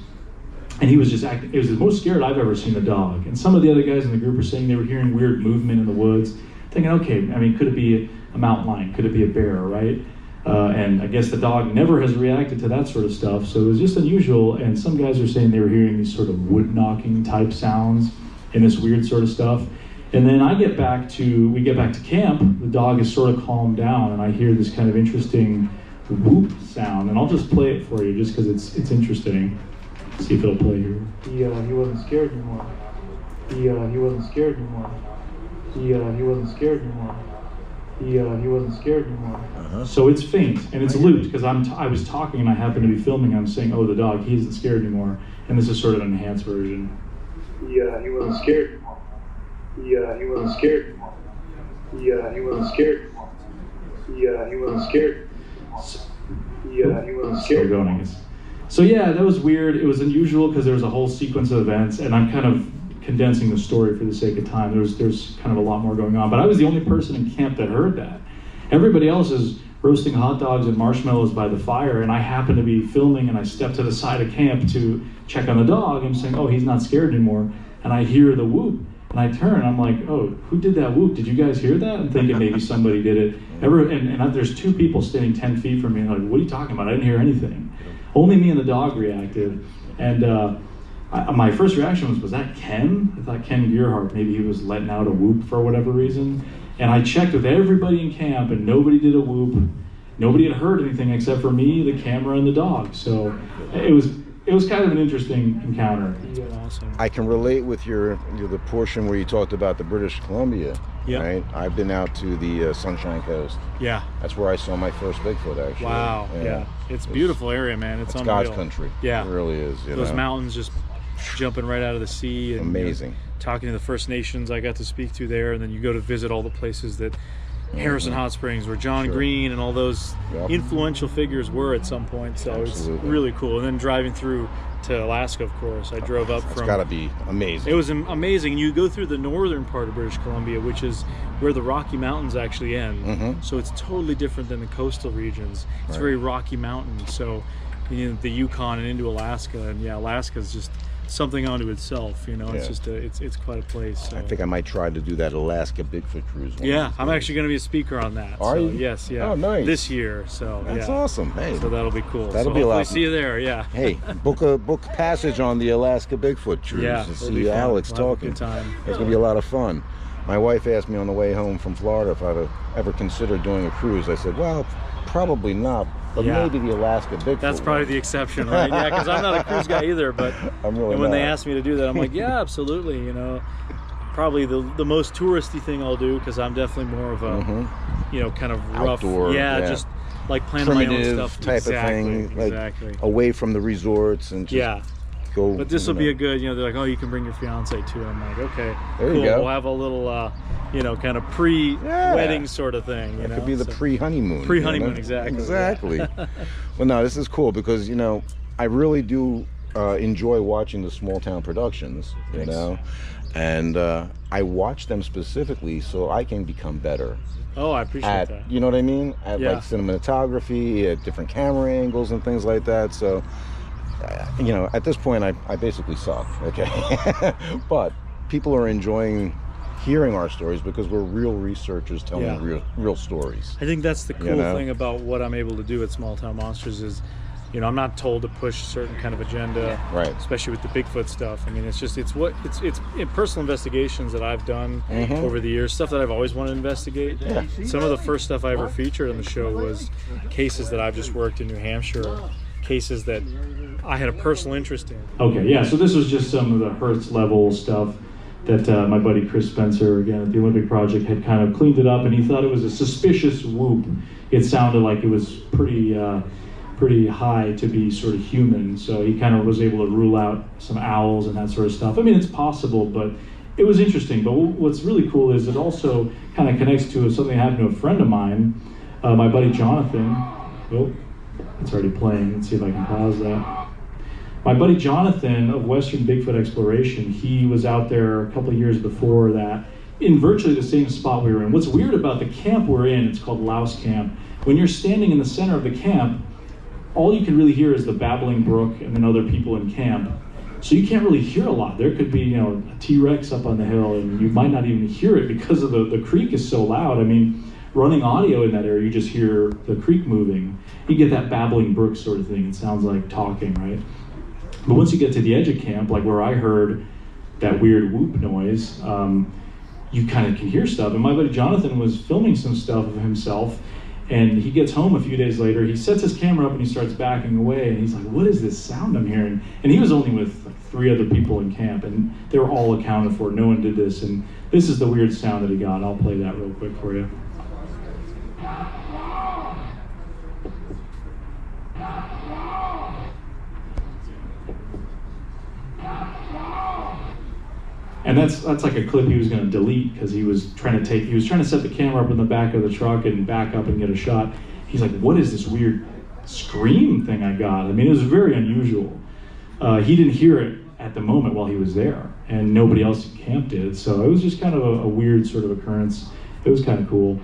And he was just acting, it was the most scared I've ever seen a dog. And some of the other guys in the group were saying they were hearing weird movement in the woods. Thinking, okay, I mean, could it be a mountain lion? Could it be a bear, right? And I guess the dog never has reacted to that sort of stuff, so it was just unusual. And some guys are saying they were hearing these sort of wood knocking type sounds and this weird sort of stuff. And then we get back to camp, the dog is sort of calmed down, and I hear this kind of interesting whoop sound. And I'll just play it for you just because it's interesting. Let's see if it'll play here. He wasn't scared anymore. He wasn't scared anymore. He wasn't scared anymore. He wasn't scared anymore. Uh-huh. So it's faint and it's looped because I was talking and I happened to be filming. I'm saying, "Oh, the dog, he isn't scared anymore," and this is sort of an enhanced version. He wasn't scared anymore. He wasn't scared anymore. He wasn't scared anymore. He wasn't scared. He wasn't scared. Still going. So yeah, that was weird. It was unusual because there was a whole sequence of events, and I'm kind of condensing the story for the sake of time. There's kind of a lot more going on, but I was the only person in camp that heard that. Everybody else is roasting hot dogs and marshmallows by the fire, and I happen to be filming, and I step to the side of camp to check on the dog. I'm saying, "Oh, he's not scared anymore," and I hear the whoop, and I turn, I'm like, "Oh, who did that whoop? Did you guys hear that?" I'm thinking maybe somebody did it. And there's two people standing 10 feet from me, and I'm like, "What are you talking about? I didn't hear anything." Only me and the dog reacted, and my first reaction was that Ken? I thought Ken Gearhart, maybe he was letting out a whoop for whatever reason. And I checked with everybody in camp and nobody did a whoop. Nobody had heard anything except for me, the camera, and the dog. So it was it was kind of an interesting encounter. Awesome. I can relate with the portion where you talked about the British Columbia. Yeah. Right. I've been out to the Sunshine Coast. Yeah. That's where I saw my first Bigfoot, actually. Wow. Yeah. It's a beautiful area, man. It's unreal. God's country. Yeah. It really is. Those mountains just jumping right out of the sea. And, amazing. Talking to the First Nations I got to speak to there, and then you go to visit all the places that Harrison Hot Springs, where John Green and all those influential figures were at some point. So Absolutely. It's really cool. And then driving through to Alaska, of course. I drove up from... It's got to be amazing. It was amazing. You go through the northern part of British Columbia, which is where the Rocky Mountains actually end. So it's totally different than the coastal regions. It's very Rocky Mountain. So the Yukon and into Alaska. And Alaska's just something unto itself, it's just it's quite a place. So. I think I might try to do that Alaska Bigfoot cruise. I'm actually going to be a speaker on that. Are you? Yes, Oh, nice. This year, so that's awesome. Hey, so that'll be cool. That'll be a lot. See you there. Yeah. Hey, book passage on the Alaska Bigfoot cruise. Yeah, see Alex talking. It's gonna be a lot of fun. My wife asked me on the way home from Florida if I'd ever considered doing a cruise. I said, well, probably not. But maybe the Alaska Bigfoot. That's probably the exception, right? Yeah, because I'm not a cruise guy either. But when they asked me to do that, I'm like, yeah, absolutely. Probably the most touristy thing I'll do, because I'm definitely more of a, kind of rough, outdoor, just like planning my own stuff type of thing, exactly. Away from the resorts and just go. But this will be a good, they're like, oh, you can bring your fiance too. I'm like, okay, there cool. You go. We'll have a little, kind of pre-wedding sort of thing. It could be the pre-honeymoon. Pre-honeymoon, exactly. Exactly. Well, no, this is cool because I really do enjoy watching the small town productions. And I watch them specifically so I can become better. Oh, I appreciate that. You know what I mean? At like cinematography, at different camera angles and things like that. So, at this point, I basically suck. Okay, but people are enjoying hearing our stories because we're real researchers telling real stories. I think that's the cool thing about what I'm able to do at Small Town Monsters is, I'm not told to push a certain kind of agenda, right? Especially with the Bigfoot stuff. I mean, it's personal investigations that I've done over the years, stuff that I've always wanted to investigate. Yeah. Some of the first stuff I ever featured on the show was cases that I've just worked in New Hampshire, cases that I had a personal interest in. Okay, yeah. So this was just some of the Hertz level stuff that my buddy Chris Spencer, again at the Olympic Project, had kind of cleaned it up, and he thought it was a suspicious whoop. It sounded like it was pretty high to be sort of human, so he kind of was able to rule out some owls and that sort of stuff. I mean, it's possible, but it was interesting. But what's really cool is it also kind of connects to something that happened to a friend of mine, my buddy Jonathan. Oh, it's already playing. Let's see if I can pause that. My buddy Jonathan of Western Bigfoot Exploration, he was out there a couple of years before that in virtually the same spot we were in. What's weird about the camp we're in, it's called Louse Camp. When you're standing in the center of the camp, all you can really hear is the babbling brook and then other people in camp. So you can't really hear a lot. There could be, a T-Rex up on the hill and you might not even hear it because of the creek is so loud. I mean, running audio in that area, you just hear the creek moving. You get that babbling brook sort of thing. It sounds like talking, right? But once you get to the edge of camp, like where I heard that weird whoop noise, you kind of can hear stuff. And my buddy Jonathan was filming some stuff of himself, and he gets home a few days later, he sets his camera up and he starts backing away, and he's like, what is this sound I'm hearing? And he was only with like 3 other people in camp, and they were all accounted for. No one did this, and this is the weird sound that he got. I'll play that real quick for you. And that's like a clip he was going to delete because he was trying to set the camera up in the back of the truck and back up and get a shot. He's like, what is this weird scream thing I got? I mean, it was very unusual. He didn't hear it at the moment while he was there, and nobody else in camp did. So it was just kind of a weird sort of occurrence. It was kind of cool.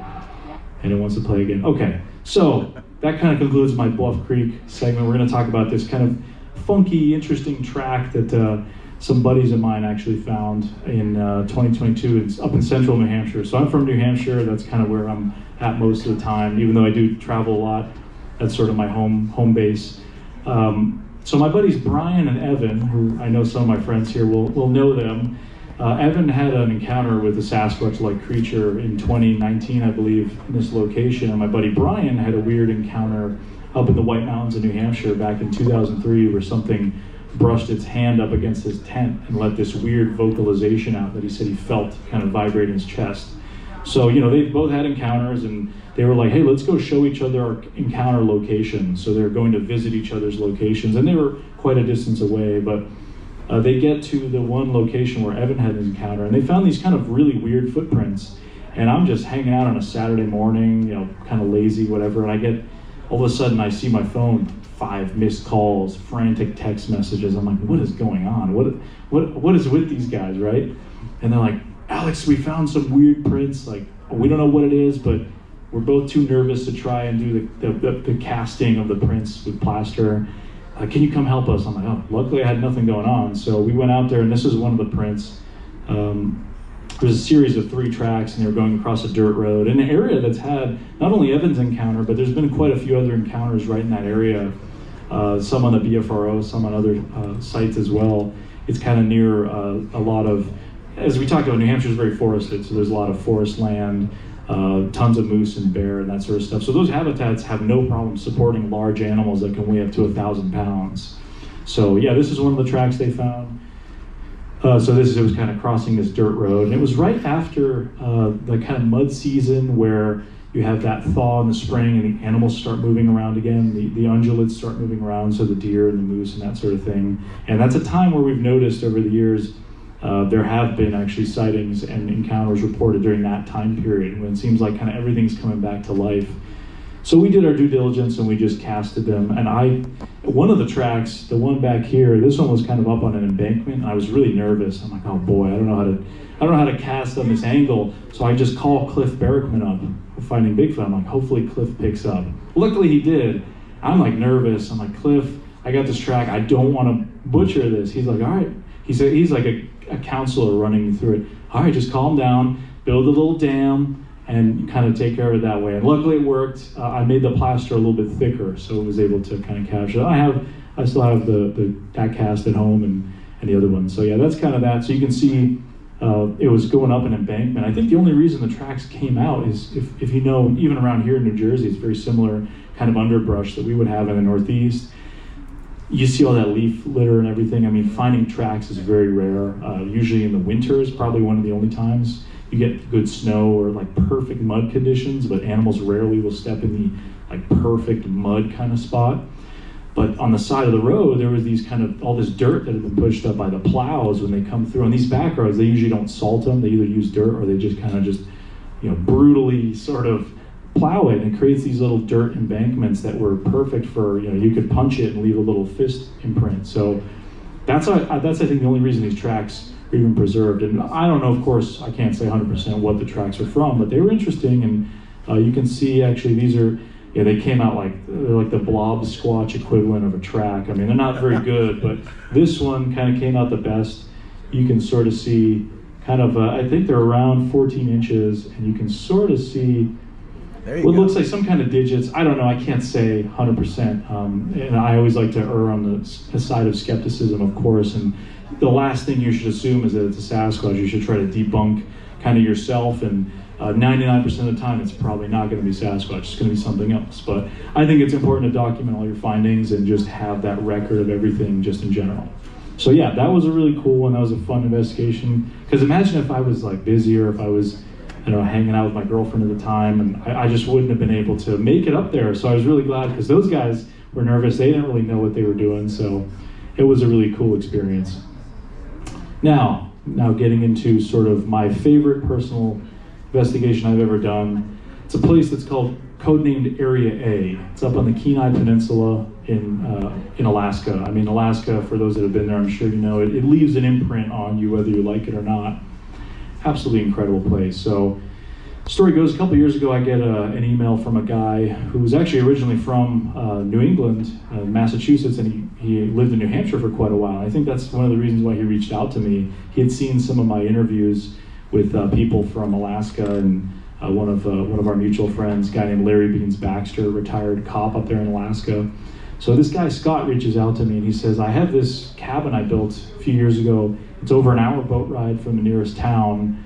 And it wants to play again. Okay, so that kind of concludes my Bluff Creek segment. We're going to talk about this kind of funky, interesting track that some buddies of mine actually found in 2022. It's up in central New Hampshire. So I'm from New Hampshire. That's kind of where I'm at most of the time, even though I do travel a lot. That's sort of my home base. So my buddies Brian and Evan, who I know some of my friends here will know them, Evan had an encounter with a Sasquatch-like creature in 2019, I believe, in this location. And my buddy Brian had a weird encounter up in the White Mountains of New Hampshire back in 2003 where something brushed its hand up against his tent and let this weird vocalization out that he said he felt kind of vibrate in his chest. So, they both had encounters, and they were like, hey, let's go show each other our encounter locations. So they're going to visit each other's locations, and they were quite a distance away, but they get to the one location where Evan had an encounter, and they found these kind of really weird footprints. And I'm just hanging out on a Saturday morning, kind of lazy, whatever, and all of a sudden I see my phone, 5 missed calls, frantic text messages. I'm like, what is going on? What is with these guys, right? And they're like, Alex, we found some weird prints. Like, we don't know what it is, but we're both too nervous to try and do the casting of the prints with plaster. Can you come help us? I'm like, oh, luckily I had nothing going on. So we went out there, and this is one of the prints. There's a series of 3 tracks, and they were going across a dirt road in an area that's had not only Evan's encounter, but there's been quite a few other encounters right in that area. Some on the BFRO, some on other sites as well. It's kind of near a lot of, as we talked about, New Hampshire is very forested, so there's a lot of forest land, tons of moose and bear and that sort of stuff. So those habitats have no problem supporting large animals that can weigh up to 1,000 pounds. So yeah, this is one of the tracks they found. It was kind of crossing this dirt road, and it was right after the kind of mud season where you have that thaw in the spring and the animals start moving around again. The ungulates start moving around, so the deer and the moose and that sort of thing. And that's a time where we've noticed over the years there have been actually sightings and encounters reported during that time period when it seems like kind of everything's coming back to life. So we did our due diligence and we just casted them. And one of the tracks, the one back here, this one was kind of up on an embankment. And I was really nervous. I'm like, oh boy, I don't know how to cast on this angle. So I just call Cliff Barrickman up, finding Bigfoot. I'm like, hopefully Cliff picks up. Luckily he did. I'm like nervous. I'm like, Cliff, I got this track. I don't want to butcher this. He's like, all right. He said he's like a counselor running me through it. All right, just calm down, build a little dam, and kind of take care of it that way. And luckily it worked. I made the plaster a little bit thicker, so it was able to kind of capture it. I still have that cast at home and the other one. So yeah, that's kind of that. So you can see it was going up an embankment. I think the only reason the tracks came out is if you know, even around here in New Jersey, it's very similar kind of underbrush that we would have in the Northeast. You see all that leaf litter and everything. I mean, finding tracks is very rare. Usually in the winter is probably one of the only times you get good snow or like perfect mud conditions, but animals rarely will step in the like perfect mud kind of spot. But on the side of the road, there was these kind of, all this dirt that had been pushed up by the plows when they come through. On these back roads, they usually don't salt them. They either use dirt or they just kind of brutally sort of plow it, and it creates these little dirt embankments that were perfect for, you could punch it and leave a little fist imprint. So that's I think the only reason these tracks are even preserved. And I don't know, of course, I can't say 100% what the tracks are from, but they were interesting. And you can see actually these are, they came out they're like the blob squatch equivalent of a track. I mean, they're not very good, but this one kind of came out the best. You can sort of see kind of, I think they're around 14 inches, and you can sort of see what looks like some kind of digits. I don't know, I can't say 100%. And I always like to err on the side of skepticism, of course. And the last thing you should assume is that it's a Sasquatch. You should try to debunk kind of yourself, and 99% of the time it's probably not going to be Sasquatch. It's going to be something else. But I think it's important to document all your findings and just have that record of everything just in general. So yeah, that was a really cool one. That was a fun investigation. Because imagine if I was like busy, or if I was hanging out with my girlfriend at the time, and I just wouldn't have been able to make it up there. So I was really glad, because those guys were nervous. They didn't really know what they were doing. So it was a really cool experience. Now getting into sort of my favorite personal investigation I've ever done. It's a place that's codenamed Area A. It's up on the Kenai Peninsula in Alaska. I mean, Alaska, for those that have been there, I'm sure you know, it leaves an imprint on you whether you like it or not. Absolutely incredible place. So, story goes, a couple years ago, I get an email from a guy who was actually originally from New England, Massachusetts, and he lived in New Hampshire for quite a while. I think that's one of the reasons why he reached out to me. He had seen some of my interviews with people from Alaska, and one of our mutual friends, a guy named Larry Beans Baxter, retired cop up there in Alaska. So this guy, Scott, reaches out to me and he says, I have this cabin I built a few years ago. It's over an hour boat ride from the nearest town.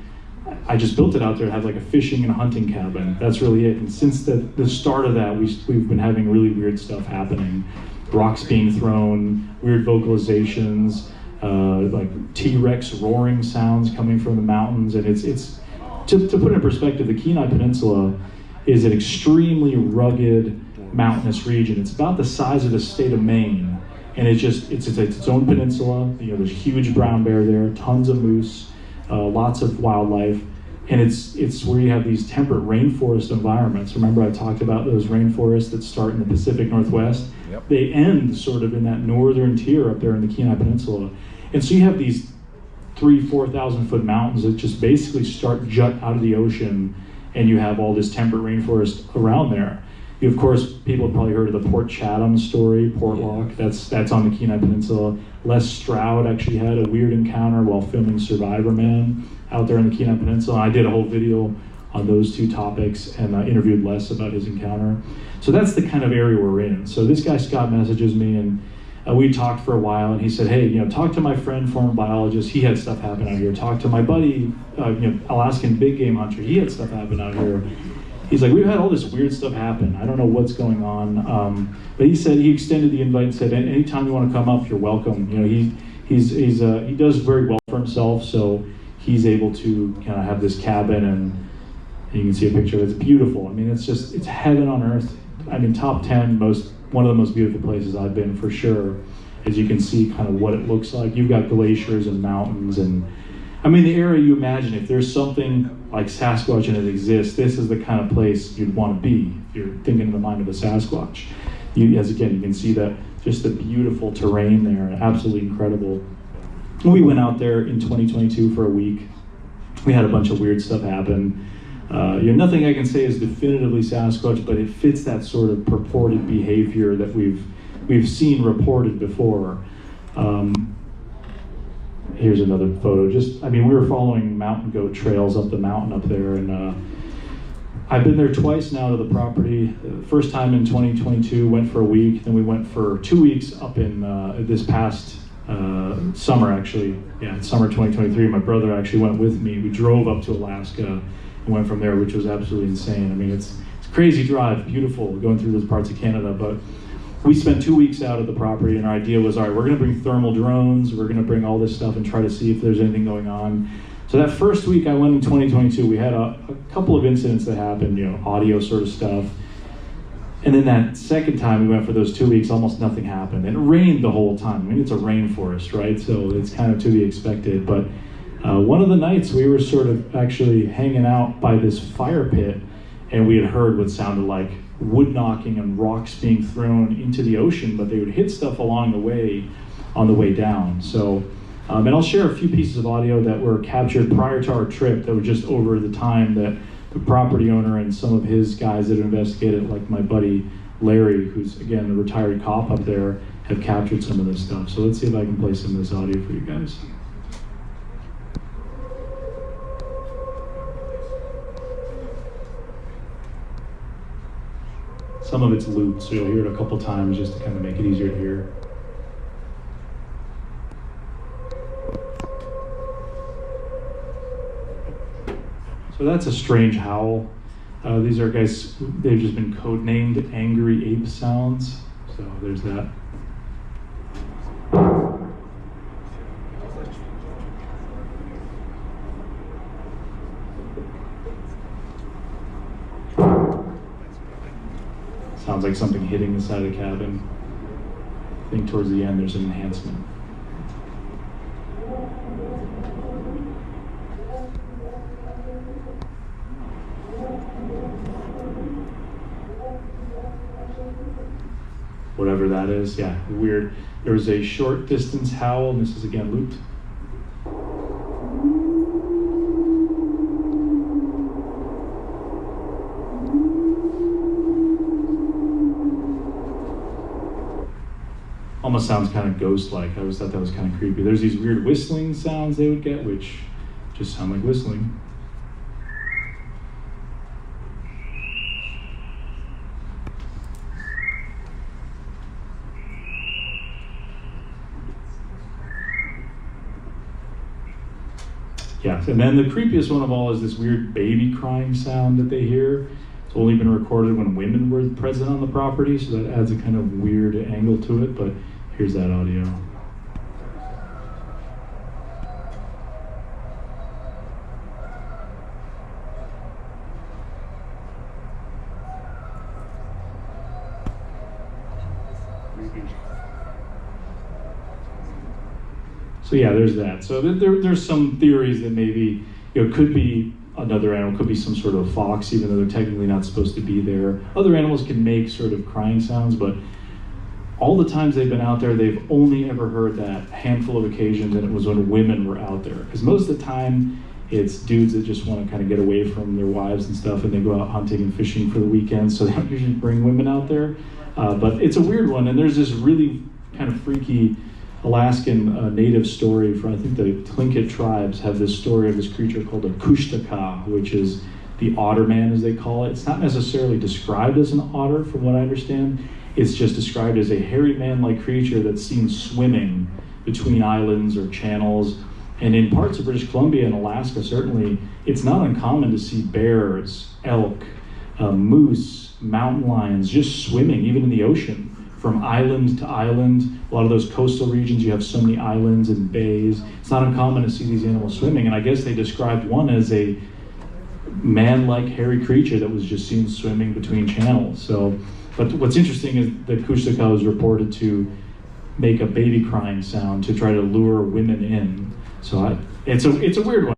I just built it out there to have like a fishing and hunting cabin. That's really it. And since the start of that, we've been having really weird stuff happening. Rocks being thrown, weird vocalizations, like T-Rex roaring sounds coming from the mountains. And it's to put it in perspective, the Kenai Peninsula is an extremely rugged mountainous region. It's about the size of the state of Maine. And it's its own peninsula. You know, there's huge brown bear there, tons of moose, lots of wildlife. And it's where you have these temperate rainforest environments. Remember I talked about those rainforests that start in the Pacific Northwest? Yep. They end sort of in that northern tier up there in the Kenai Peninsula. And so you have these 3,000-4,000 foot mountains that just basically jut out of the ocean, and you have all this temperate rainforest around there. You, of course, people have probably heard of the Port Chatham story, Portlock. That's on the Kenai Peninsula. Les Stroud actually had a weird encounter while filming Survivor Man out there in the Kenai Peninsula. I did a whole video on those two topics, and I interviewed Les about his encounter. So that's the kind of area we're in. So this guy Scott messages me, and we talked for a while, and he said, hey, talk to my friend, former biologist. He had stuff happen out here. Talk to my buddy, Alaskan big game hunter. He had stuff happen out here. He's like, we've had all this weird stuff happen. I don't know what's going on. But he said, he extended the invite and said, anytime you want to come up, you're welcome. He does very well for himself, so he's able to kind of have this cabin, and you can see a picture of it. It's beautiful. I mean, it's heaven on earth. I mean, top 10 one of the most beautiful places I've been for sure. As you can see kind of what it looks like. You've got glaciers and mountains, and I mean, the area you imagine, if there's something like Sasquatch and it exists, this is the kind of place you'd want to be if you're thinking in the mind of a Sasquatch. You can see that just the beautiful terrain there, absolutely incredible. We went out there in 2022 for a week. We had a bunch of weird stuff happen. Nothing I can say is definitively Sasquatch, but it fits that sort of purported behavior that we've seen reported before. Here's another photo. We were following mountain goat trails up the mountain up there, and I've been there twice now to the property. The first time in 2022, went for a week, then we went for 2 weeks up in this past summer, actually. Yeah, summer 2023. My brother actually went with me. We drove up to Alaska and went from there, which was absolutely insane. I mean, it's a crazy drive, beautiful, going through those parts of Canada, but we spent 2 weeks out at the property, and our idea was, all right, we're going to bring thermal drones, we're going to bring all this stuff and try to see if there's anything going on. So that first week I went in 2022, we had a couple of incidents that happened, audio sort of stuff. And then that second time we went for those 2 weeks, almost nothing happened. And it rained the whole time. I mean, it's a rainforest, right? So it's kind of to be expected. But one of the nights we were sort of actually hanging out by this fire pit, and we had heard what sounded like wood knocking and rocks being thrown into the ocean, but they would hit stuff along the way on the way down. So, and I'll share a few pieces of audio that were captured prior to our trip that were just over the time that the property owner and some of his guys that investigated, like my buddy Larry, who's again a retired cop up there, have captured some of this stuff. So let's see if I can play some of this audio for you guys. Some of it's looped, so you'll hear it a couple times just to kind of make it easier to hear. So that's a strange howl. These are guys, they've just been codenamed angry ape sounds. So there's that. Sounds like something hitting the side of the cabin. I think towards the end there's an enhancement. Whatever that is, yeah, weird. There was a short distance howl, and this is again looped. Almost sounds kind of ghost-like. I always thought that was kind of creepy. There's these weird whistling sounds they would get, which just sound like whistling. Yes, and then the creepiest one of all is this weird baby crying sound that they hear. It's only been recorded when women were present on the property, so that adds a kind of weird angle to it, but here's that audio. So yeah, there's that. So there's some theories that maybe it could be another animal, could be some sort of fox, even though they're technically not supposed to be there. Other animals can make sort of crying sounds, but all the times they've been out there, they've only ever heard that handful of occasions, and it was when women were out there. Because most of the time, it's dudes that just want to kind of get away from their wives and stuff, and they go out hunting and fishing for the weekend, so they don't usually bring women out there. But it's a weird one, and there's this really kind of freaky Alaskan native story for, I think the Tlingit tribes have this story of this creature called a kushtaka, which is the otter man, as they call it. It's not necessarily described as an otter, from what I understand. It's just described as a hairy man-like creature that's seen swimming between islands or channels. And in parts of British Columbia and Alaska, certainly, it's not uncommon to see bears, elk, moose, mountain lions just swimming, even in the ocean, from island to island. A lot of those coastal regions, you have so many islands and bays. It's not uncommon to see these animals swimming. And I guess they described one as a man-like hairy creature that was just seen swimming between channels. So, but what's interesting is that kushtaka is reported to make a baby crying sound to try to lure women in. So it's a weird one.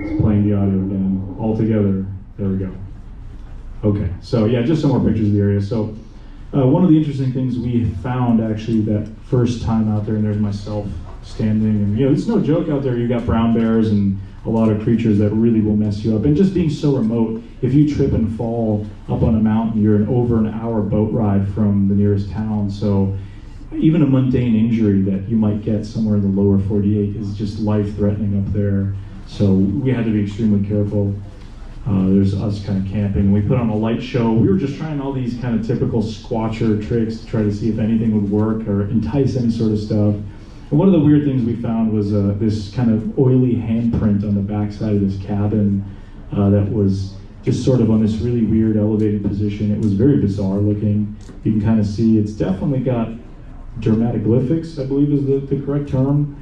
It's playing the audio again all together. There we go. Okay, so yeah, just some more pictures of the area. So one of the interesting things we found actually that first time out there, and there's myself standing, and it's no joke out there. You got brown bears and a lot of creatures that really will mess you up. And just being so remote, if you trip and fall up on a mountain, you're over an hour boat ride from the nearest town. So even a mundane injury that you might get somewhere in the lower 48 is just life-threatening up there. So we had to be extremely careful. There's us kind of camping. We put on a light show. We were just trying all these kind of typical squatcher tricks to try to see if anything would work or entice any sort of stuff. And one of the weird things we found was this kind of oily handprint on the backside of this cabin that was just sort of on this really weird elevated position. It was very bizarre looking. You can kind of see it's definitely got dermatoglyphics, I believe is the correct term,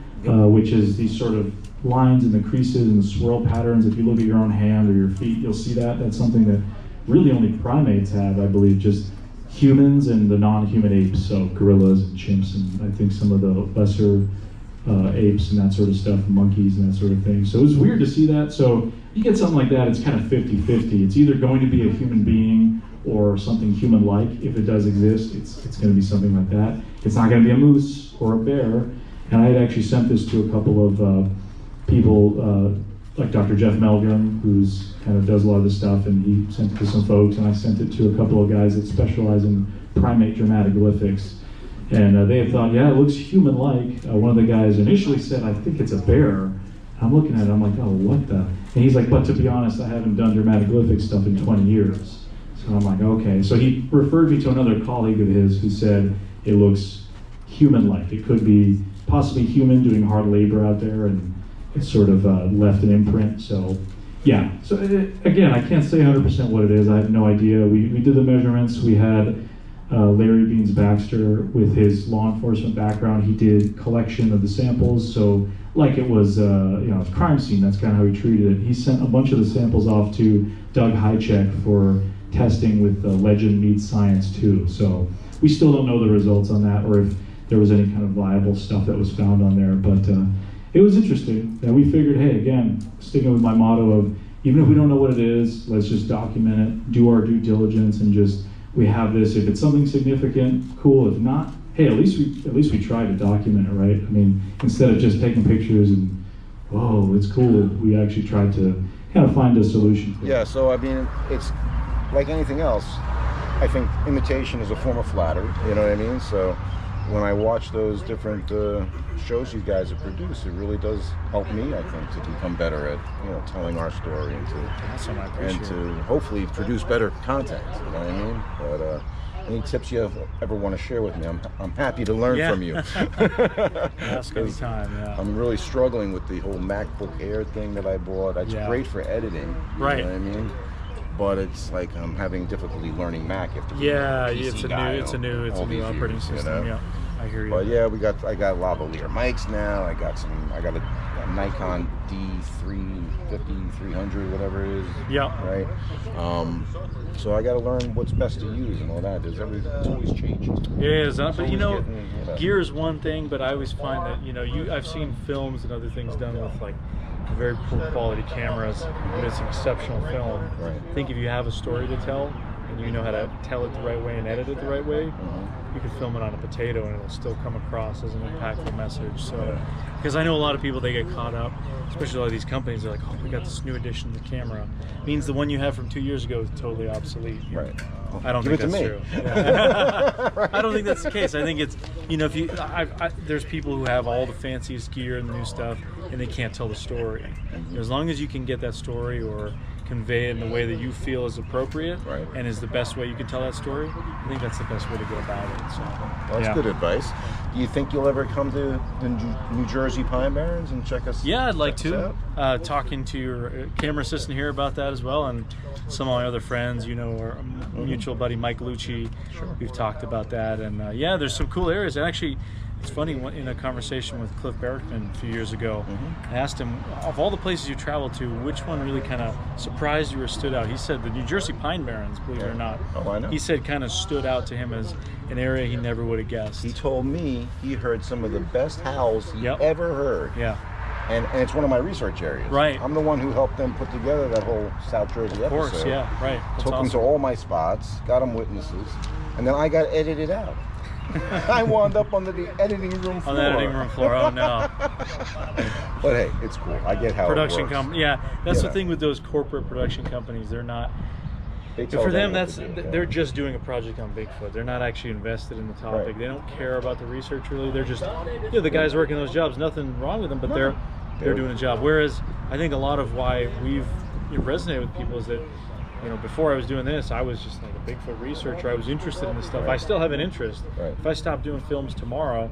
which is these sort of lines in the creases and the swirl patterns. If you look at your own hand or your feet, you'll see that. That's something that really only primates have, I believe, just humans and the non-human apes, so gorillas and chimps and I think some of the lesser apes and that sort of stuff, monkeys and that sort of thing. So it was weird to see that. So you get something like that, it's kind of 50-50. It's either going to be a human being or something human-like. If it does exist, it's going to be something like that. It's not going to be a moose or a bear. And I had actually sent this to a couple of people, like Dr. Jeff Melgrim, who's kind of does a lot of this stuff, and he sent it to some folks, and I sent it to a couple of guys that specialize in primate dermatoglyphics. And they had thought, yeah, it looks human-like. One of the guys initially said, I think it's a bear. And I'm looking at it, I'm like, oh, what the? And he's like, but to be honest, I haven't done dermatoglyphic stuff in 20 years. So I'm like, okay. So he referred me to another colleague of his who said it looks human-like. It could be possibly human doing hard labor out there, and it sort of left an imprint. So yeah, so again, I can't say 100% what it is. I have no idea. We did the measurements. We had Larry Beans Baxter with his law enforcement background. He did collection of the samples. So like it was a crime scene, that's kind of how he treated it. He sent a bunch of the samples off to Doug Hychek for testing with Legend Meets Science too. So we still don't know the results on that, or if there was any kind of viable stuff that was found on there. But it was interesting that we figured, hey, again, sticking with my motto of even if we don't know what it is, let's just document it, do our due diligence, and just we have this. If it's something significant, cool. If not, hey, at least we tried to document it, right? I mean, instead of just taking pictures and whoa, it's cool, we actually tried to kind of find a solution for it. Yeah. So I mean, it's like anything else. I think imitation is a form of flattery. You know what I mean? So when I watch those different shows you guys have produced, it really does help me, I think, to become better at telling our story and to hopefully produce better content. You know what I mean? But any tips you ever want to share with me, I'm happy to learn from you. Ask anytime. Yeah. I'm really struggling with the whole MacBook Air thing that I bought. It's great for editing. Right. You know what I mean? But it's like I'm having difficulty learning Mac. It's a new operating system. You know? Yeah, I hear you. But yeah, I got lavalier mics now. I got a Nikon D350, 300, whatever it is. Yeah. Right. So I got to learn what's best to use and all that. It's always changing. It is, but gear is one thing. But I always find that I've seen films and other things done with like very poor quality cameras, but it's an exceptional film. Right. I think if you have a story to tell and you know how to tell it the right way and edit it the right way, you can film it on a potato and it'll still come across as an impactful message. So, because I know a lot of people, they get caught up, especially a lot of these companies, they're like, oh, we got this new edition of the camera. It means the one you have from 2 years ago is totally obsolete. Right. I don't think that's true. Yeah. Right. I don't think that's the case. I think it's, there's people who have all the fanciest gear and the new stuff, and they can't tell the story. As long as you can get that story or convey it in the way that you feel is appropriate and is the best way you can tell that story, I think that's the best way to go about it. So, well, that's good advice. Do you think you'll ever come to the New Jersey Pine Barrens and check us? Yeah, I'd like to. Talking to your camera assistant here about that as well, and some of my other friends, our mutual buddy Mike Lucci. Sure. We've talked about that, and there's some cool areas. And actually, it's funny, in a conversation with Cliff Barrickman a few years ago, I asked him, of all the places you traveled to, which one really kind of surprised you or stood out? He said the New Jersey Pine Barrens, believe it or not. Oh, I know. He said kind of stood out to him as an area he never would have guessed. He told me he heard some of the best howls he ever heard. Yeah. And it's one of my research areas. Right. I'm the one who helped them put together that whole South Jersey episode. Of course, yeah, right. That's Took them awesome. to all my spots, got them witnesses, and then I got edited out. I wound up on the editing room floor. On the editing room floor, oh no. But hey, it's cool. I get how production it works. company, that's the thing with those corporate production companies. They're not. For them, they're just doing a project on Bigfoot. They're not actually invested in the topic. Right. They don't care about the research really. They're just, the guys working those jobs. Nothing wrong with them, but they're doing a job. Whereas I think a lot of why we've resonated with people is that, before I was doing this, I was just like a Bigfoot researcher. I was interested in this stuff. I still have an interest. Right. If I stop doing films tomorrow,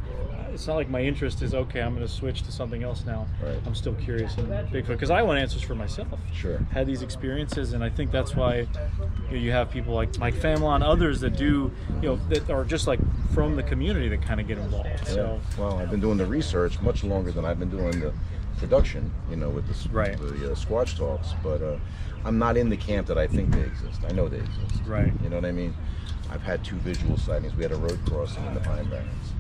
it's not like my interest is, okay, I'm going to switch to something else now. Right. I'm still curious in Bigfoot because I want answers for myself. Sure. Had these experiences, and I think that's why you have people like Mike Famlon, others that do, that are just like from the community that kind of get involved. Yeah. So, well, I've been doing the research much longer than I've been doing the production, with the Squatch Talks, but I'm not in the camp that I think they exist. I know they exist. Right. You know what I mean? I've had 2 visual sightings. We had a road crossing in the Pine Barrens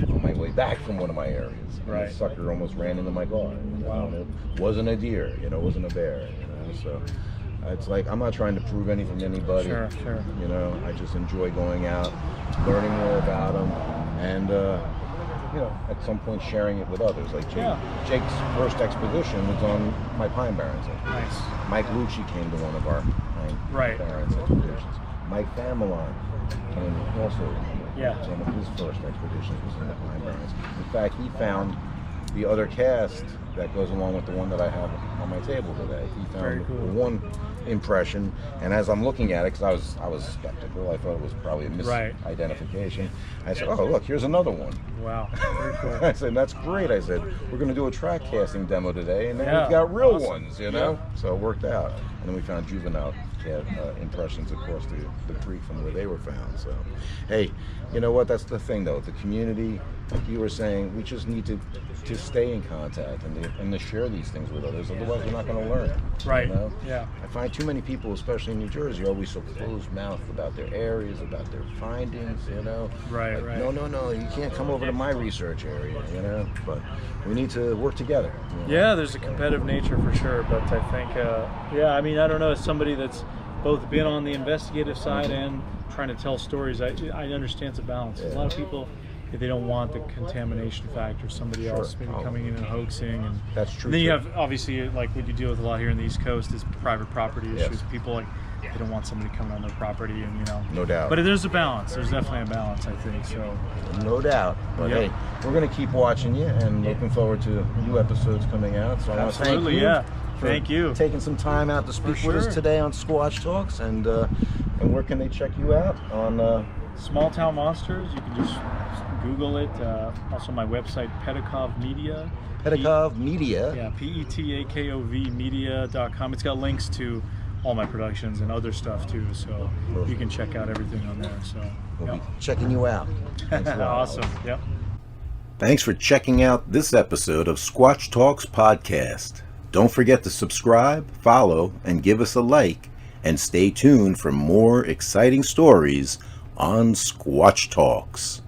on my way back from one of my areas. Right. And the sucker almost ran into my car. Wow. It wasn't a deer, it wasn't a bear, so it's like I'm not trying to prove anything to anybody. Sure. I just enjoy going out, learning more about them, and at some point sharing it with others. Like Jake's first expedition was on my Pine Barrens expedition. Nice. Mike Lucci came to one of our Pine Barrens expeditions. Mike Famlon came also. One of his first expeditions was in the Pine Barrens. In fact, he found the other cast that goes along with the one that I have on my table today. He found the one impression, and as I'm looking at it, because I was skeptical, I thought it was probably a misidentification. I said, "Oh, look, here's another one." Wow, very cool. I said, "That's great." I said, "We're going to do a track casting demo today, and then we've got real ones, So it worked out, and then we found juvenile impressions across the creek from where they were found. So, hey, you know what? That's the thing, though. The community, like you were saying, we just need to stay in contact and to share these things with others. Otherwise, we're not going to learn. Right. Yeah. I find too many people, especially in New Jersey, are always so closed-mouthed about their areas, about their findings. Right. Like, no, you can't come over to my research area. But we need to work together. Yeah, there's a competitive nature for sure, but I think, I don't know, as somebody that's both been on the investigative side and trying to tell stories, I understand it's a balance. A lot of people, if they don't want the contamination factor, somebody else maybe coming in and hoaxing, and that's true. And then you have obviously like what you deal with a lot here in the East Coast is private property issues. People they don't want somebody coming on their property, and no doubt. But there's a balance. There's definitely a balance, I think. So no doubt. But hey, we're gonna keep watching you and looking forward to new episodes coming out. So I want to thank you. Thank you. Taking some time out to speak with us today on Squatch Talks, and where can they check you out on Small Town Monsters. You can just Google it. Also, my website, Petakov Media. Petakov Media. Yeah, Petakov media.com. It's got links to all my productions and other stuff too, so you can check out everything on there. So we'll be checking you out. Awesome. Yep. Thanks for checking out this episode of Squatch Talks Podcast. Don't forget to subscribe, follow, and give us a like, and stay tuned for more exciting stories on Squatch Talks.